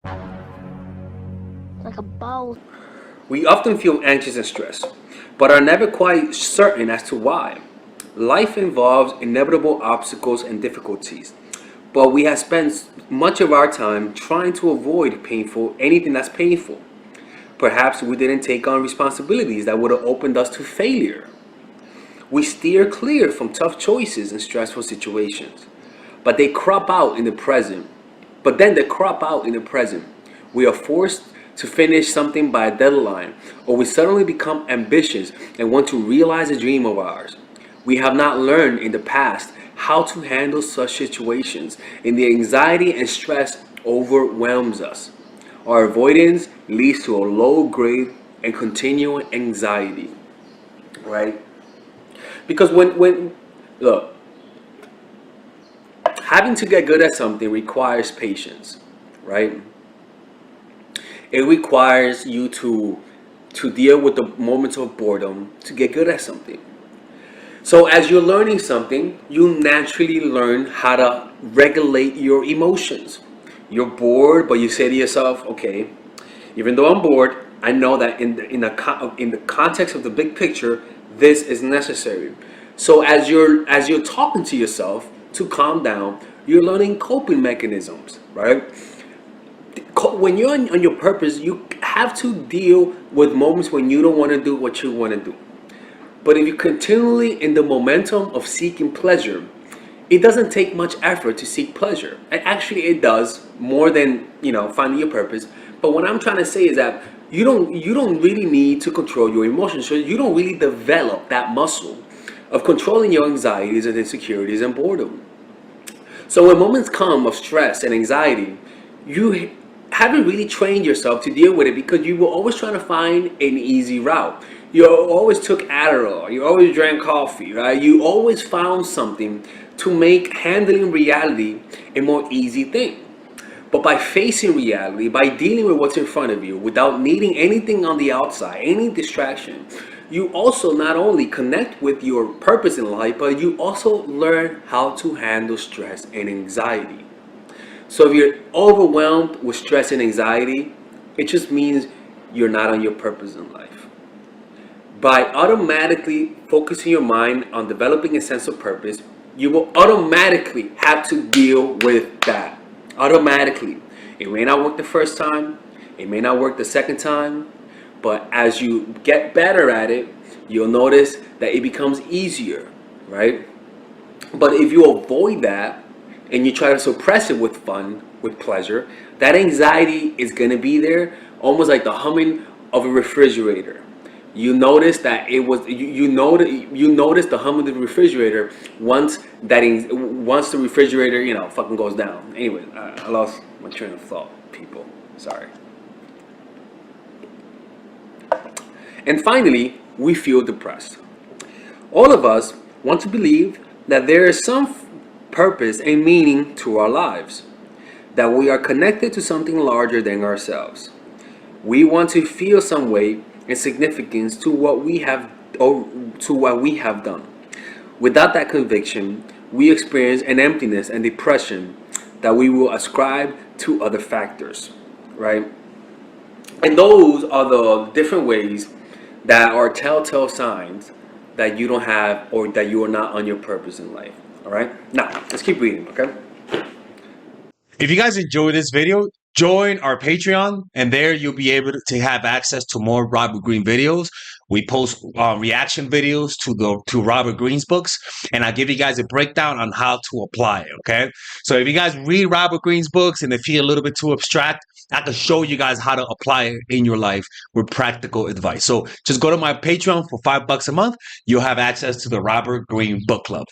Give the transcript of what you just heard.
Like a ball. We often feel anxious and stressed, but are never quite certain as to why. Life involves inevitable obstacles and difficulties, but we have spent much of our time trying to avoid anything that's painful. Perhaps we didn't take on responsibilities that would have opened us to failure. We steer clear from tough choices and stressful situations, but they crop out in the present. But then they crop out in the present. We are forced to finish something by a deadline, or we suddenly become ambitious and want to realize a dream of ours. We have not learned in the past how to handle such situations, and the anxiety and stress overwhelms us. Our avoidance leads to a low grade and continuing anxiety, right? Because look, having to get good at something requires patience, right? It requires you to deal with the moments of boredom to get good at something. So as you're learning something, you naturally learn how to regulate your emotions. You're bored, but you say to yourself, okay, even though I'm bored, I know that in the context of the big picture, this is necessary. So as you're talking to yourself to calm down, you're learning coping mechanisms, right? When you're on your purpose, you have to deal with moments when you don't want to do what you want to do. But if you're continually in the momentum of seeking pleasure, it doesn't take much effort to seek pleasure. And actually, it does more than finding your purpose. But what I'm trying to say is that you don't really need to control your emotions. So you don't really develop that muscle of controlling your anxieties and insecurities and boredom. So when moments come of stress and anxiety, you haven't really trained yourself to deal with it because you were always trying to find an easy route. You always took Adderall, you always drank coffee, right? You always found something to make handling reality a more easy thing. But by facing reality, by dealing with what's in front of you without needing anything on the outside, any distraction, you also not only connect with your purpose in life, but you also learn how to handle stress and anxiety. So if you're overwhelmed with stress and anxiety, it just means you're not on your purpose in life. By automatically focusing your mind on developing a sense of purpose, you will automatically have to deal with that. Automatically. It may not work the first time, it may not work the second time, but as you get better at it, you'll notice that it becomes easier, right? But if you avoid that and you try to suppress it with fun, with pleasure, that anxiety is going to be there, almost like the humming of a refrigerator. You notice that you notice the hum of the refrigerator once the refrigerator fucking goes down. Anyway, I lost my train of thought, people. Sorry. And finally, we feel depressed. All of us want to believe that there is some purpose and meaning to our lives, that we are connected to something larger than ourselves. We want to feel some weight and significance to what we have or to what we have done. Without that conviction, we experience an emptiness and depression that we will ascribe to other factors, right? And those are the different ways that are telltale signs that you don't have or that you are not on your purpose in life. All right. Now let's keep reading. Okay. If you guys enjoyed this video, join our Patreon, and there you'll be able to have access to more Robert Greene videos. We post reaction videos to Robert Greene's books, and I give you guys a breakdown on how to apply it. Okay, so if you guys read Robert Greene's books and they feel a little bit too abstract, I can show you guys how to apply it in your life with practical advice. So just go to my Patreon for $5 a month. You'll have access to the Robert Greene Book Club.